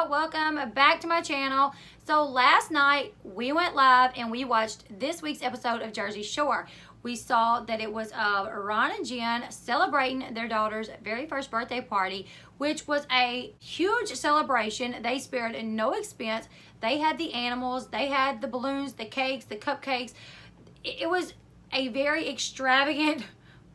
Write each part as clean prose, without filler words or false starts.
welcome back to my channel. So last night we went live and we watched this week's episode of Jersey Shore. We saw that it was Ron and Jenn celebrating their daughter's very first birthday party, which was a huge celebration. They spared no expense. They had the animals, they had the balloons, the cakes, the cupcakes. It was a very extravagant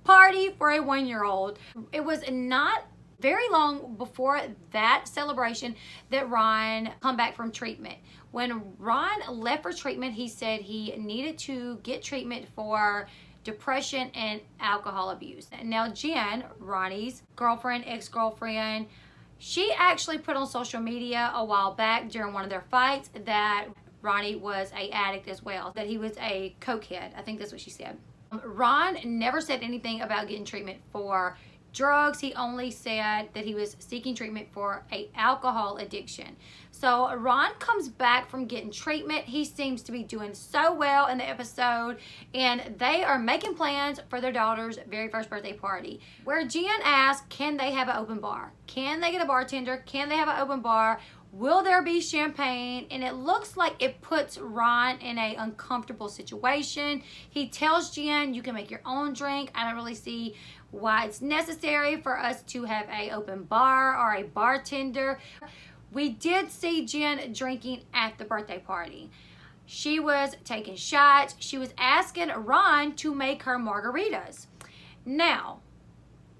party for a 1-year-old. It was not very long before that celebration that Ron come back from treatment. When Ron left for treatment, he said he needed to get treatment for depression and alcohol abuse. Now Jenn, Ronnie's girlfriend, ex-girlfriend, she actually put on social media a while back during one of their fights that Ronnie was an addict as well, that he was a cokehead. I think that's what she said. Ron never said anything about getting treatment for drugs. He only said that he was seeking treatment for an alcohol addiction. So Ron comes back from getting treatment. He seems to be doing so well in the episode, and they are making plans for their daughter's very first birthday party, where Jenn asks, can they have an open bar? Can they get a bartender? Can they have an open bar? Will there be champagne? And it looks like it puts Ron in an uncomfortable situation. He tells Jenn, you can make your own drink. I don't really see why it's necessary for us to have an open bar or a bartender. We did see Jenn drinking at the birthday party. She was taking shots. She was asking Ron to make her margaritas. Now,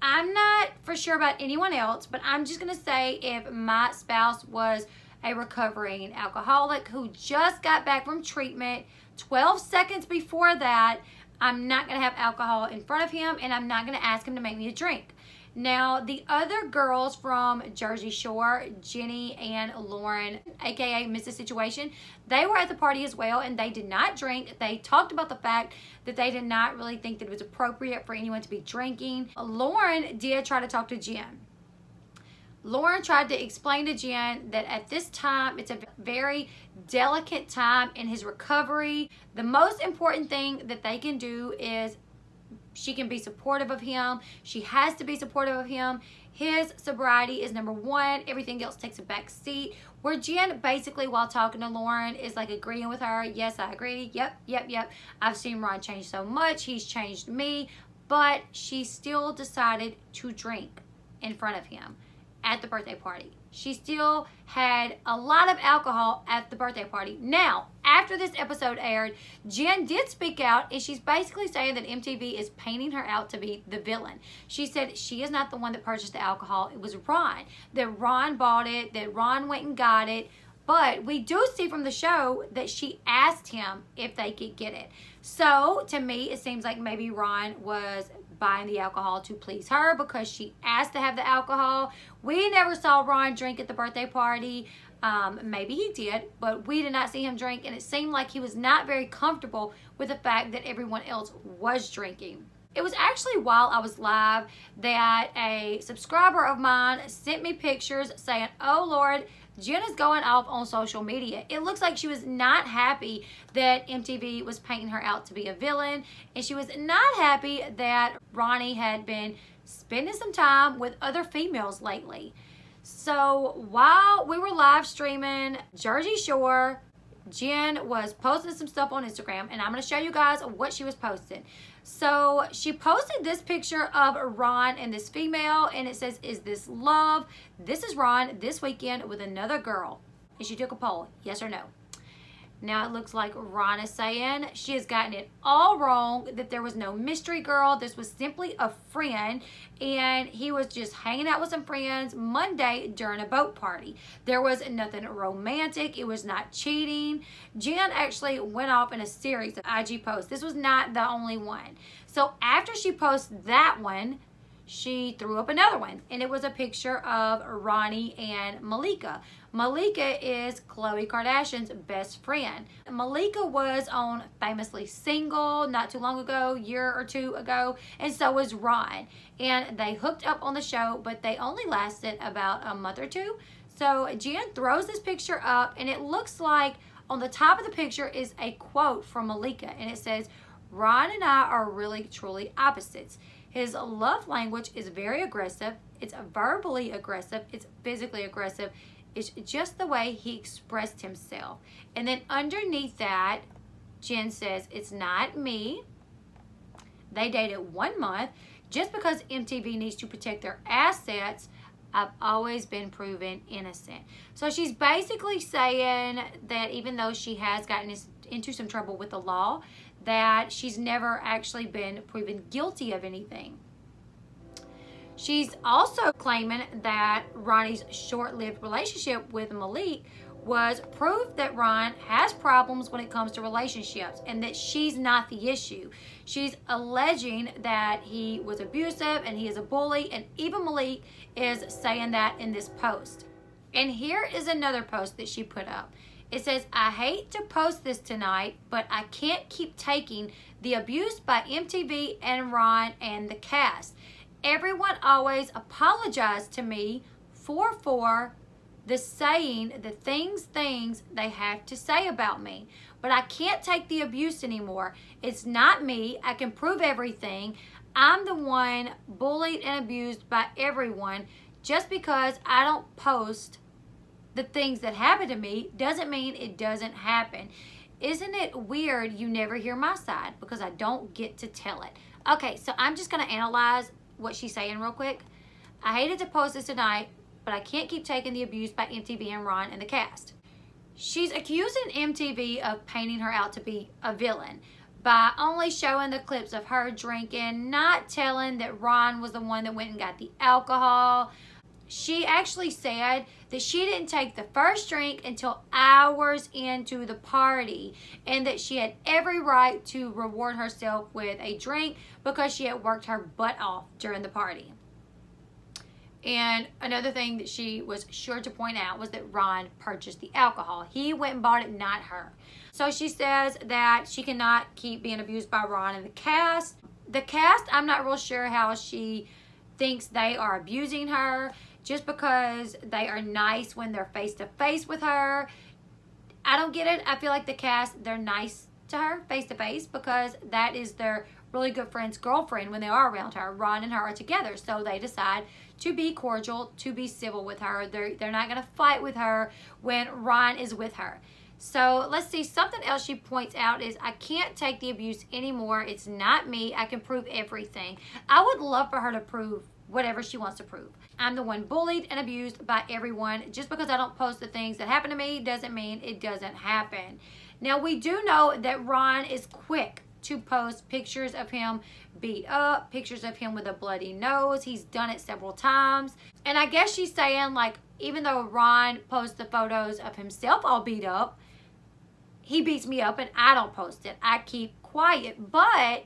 I'm not for sure about anyone else, but I'm just gonna say if my spouse was a recovering alcoholic who just got back from treatment, 12 seconds before that, I'm not gonna have alcohol in front of him, and I'm not gonna ask him to make me a drink. Now, the other girls from Jersey Shore, Jenny and Lauren, aka Mrs. Situation, they were at the party as well, and they did not drink. They talked about the fact that they did not really think that it was appropriate for anyone to be drinking. Lauren did try to talk to Jenn. Lauren tried to explain to Jenn that at this time, it's a very delicate time in his recovery. The most important thing that they can do is she can be supportive of him. She has to be supportive of him. His sobriety is number one. Everything else takes a back seat. Where Jenn basically, while talking to Lauren, is like agreeing with her. Yes, I agree. Yep. I've seen Ron change so much. He's changed me. But she still decided to drink in front of him at the birthday party. She still had a lot of alcohol at the birthday party. Now, after this episode aired, Jenn did speak out, and she's basically saying that MTV is painting her out to be the villain. She said she is not the one that purchased the alcohol. It was Ron. That Ron bought it, that Ron went and got it. But we do see from the show that she asked him if they could get it. So, to me, it seems like maybe Ron was buying the alcohol to please her because she asked to have the alcohol. We never saw Ron drink at the birthday party. Maybe he did, but we did not see him drink, and it seemed like he was not very comfortable with the fact that everyone else was drinking. It was actually while I was live that a subscriber of mine sent me pictures saying, oh Lord, Jenn is going off on social media. It looks like she was not happy that MTV was painting her out to be a villain, and she was not happy that Ronnie had been spending some time with other females lately. So while we were live streaming Jersey Shore, Jenn was posting some stuff on Instagram, and I'm going to show you guys what she was posting. So she posted this picture of Ron and this female, and it says, is this love? This is Ron this weekend with another girl. And she took a poll, yes or no. Now it looks like Ron is saying she has gotten it all wrong, that there was no mystery girl. This was simply a friend, and he was just hanging out with some friends Monday during a boat party. There was nothing romantic. It was not cheating. Jenn actually went off in a series of IG posts. This was not the only one. So after she posted that one, she threw up another one, and it was a picture of Ronnie and Malika. Malika is Khloe Kardashian's best friend. Malika was on Famously Single not too long ago, year or two ago, and so was Ron. And they hooked up on the show, but they only lasted about a month or two. So Jenn throws this picture up, and it looks like on the top of the picture is a quote from Malika, and it says, Ron and I are really truly opposites. His love language is very aggressive. It's verbally aggressive. It's physically aggressive. It's just the way he expressed himself. And then underneath that, Jenn says, it's not me. They dated 1 month. Just because MTV needs to protect their assets, I've always been proven innocent. So she's basically saying that even though she has gotten into some trouble with the law, that she's never actually been proven guilty of anything. She's also claiming that Ronnie's short-lived relationship with Malik was proof that Ron has problems when it comes to relationships and that she's not the issue. She's alleging that he was abusive and he is a bully, and even Malik is saying that in this post. And here is another post that she put up. It says, I hate to post this tonight, but I can't keep taking the abuse by MTV and Ron and the cast. Everyone always apologized to me for the saying the things they have to say about me. But I can't take the abuse anymore. It's not me. I can prove everything. I'm the one bullied and abused by everyone. Just because I don't post the things that happen to me doesn't mean it doesn't happen. Isn't it weird you never hear my side? Because I don't get to tell it. Okay, so I'm just going to analyze what she's saying real quick. I hated to post this tonight, but I can't keep taking the abuse by MTV and Ron and the cast. She's accusing MTV of painting her out to be a villain by only showing the clips of her drinking, not telling that Ron was the one that went and got the alcohol. She actually said that she didn't take the first drink until hours into the party, and that she had every right to reward herself with a drink because she had worked her butt off during the party. And another thing that she was sure to point out was that Ron purchased the alcohol. He went and bought it, not her. So she says that she cannot keep being abused by Ron and the cast. The cast, I'm not real sure how she thinks they are abusing her just because they are nice when they're face to face with her. I don't get it. I feel like the cast, they're nice to her face to face because that is their really good friend's girlfriend when they are around her. Ron and her are together, so they decide to be cordial, to be civil with her. They're not going to fight with her when Ron is with her. So let's see, something else she points out is, I can't take the abuse anymore. It's not me. I can prove everything. I would love for her to prove whatever she wants to prove. I'm the one bullied and abused by everyone. Just because I don't post the things that happen to me doesn't mean it doesn't happen. Now, we do know that Ron is quick to post pictures of him beat up, pictures of him with a bloody nose. He's done it several times. And I guess she's saying, like, even though Ron posts the photos of himself all beat up, he beats me up and I don't post it. I keep quiet. But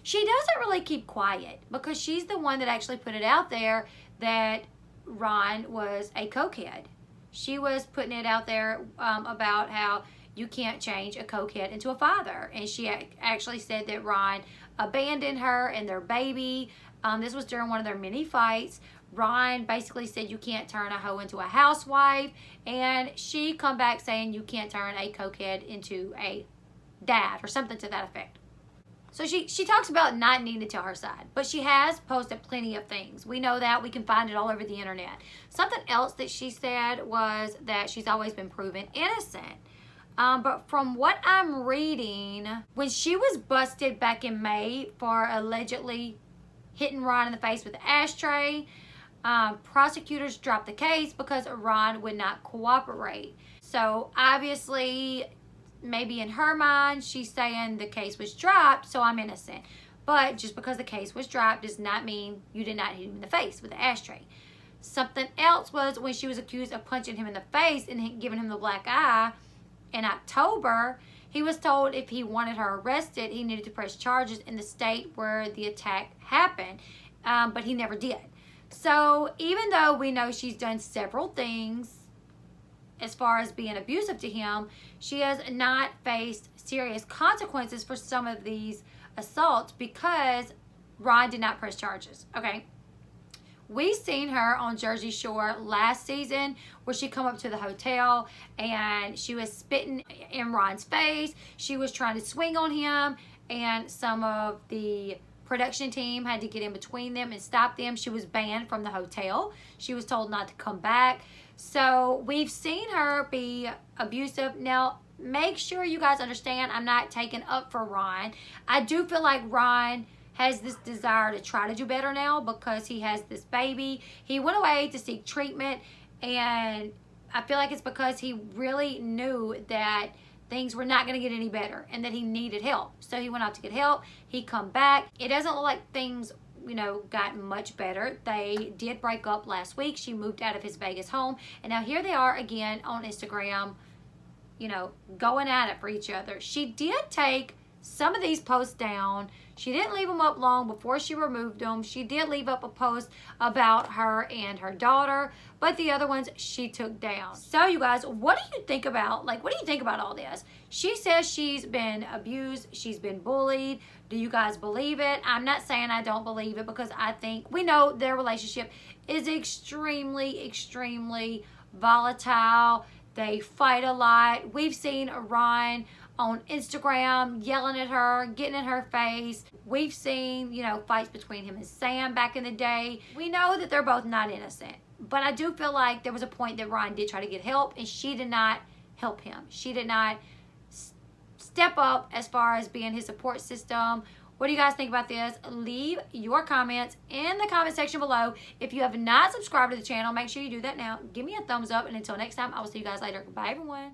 she doesn't really keep quiet because she's the one that actually put it out there that Ron was a cokehead. She was putting it out there about how you can't change a cokehead into a father. And she actually said that Ron abandoned her and their baby. This was during one of their many fights. Ron basically said you can't turn a hoe into a housewife. And she come back saying you can't turn a cokehead into a dad or something to that effect. So she talks about not needing to tell her side, but she has posted plenty of things. We know that. We can find it all over the internet. Something else that she said was that she's always been proven innocent. But from what I'm reading, when she was busted back in May for allegedly hitting Ron in the face with an ashtray, prosecutors dropped the case because Ron would not cooperate. So obviously, maybe in her mind, she's saying the case was dropped, so I'm innocent. But just because the case was dropped does not mean you did not hit him in the face with the ashtray. Something else was when she was accused of punching him in the face and giving him the black eye. In October, he was told if he wanted her arrested, he needed to press charges in the state where the attack happened, but he never did. So even though we know she's done several things as far as being abusive to him, she has not faced serious consequences for some of these assaults because Ron did not press charges, okay? We seen her on Jersey Shore last season where she come up to the hotel and she was spitting in Ron's face. She was trying to swing on him, and some of the production team had to get in between them and stop them. She was banned from the hotel. She was told not to come back. So we've seen her be abusive. Now, make sure you guys understand, I'm not taking up for Ron. I do feel like Ron has this desire to try to do better now because he has this baby. He went away to seek treatment, and I feel like it's because he really knew that things were not going to get any better and that he needed help. So he went out to get help. He come back. It doesn't look like things, you know, got much better. They did break up last week. She moved out of his Vegas home, and now here they are again on Instagram, you know, going at it for each other. She did take some of these posts down. She didn't leave them up long before she removed them. She did leave up a post about her and her daughter, but the other ones she took down. So you guys, what do you think about, what do you think about all this? She says she's been abused, she's been bullied. Do you guys believe it? I'm not saying I don't believe it, because I think we know their relationship is extremely, extremely volatile. They fight a lot. We've seen Ron on Instagram yelling at her, getting in her face. We've seen, you know, fights between him and Sam back in the day. We know that they're both not innocent, but I do feel like there was a point that Ron did try to get help, and she did not help him. She did not step up as far as being his support system. What do you guys think about this? Leave your comments in the comment section below. If you have not subscribed to the channel, make sure you do that now. Give me a thumbs up, and until next time, I will see you guys later. Bye, everyone.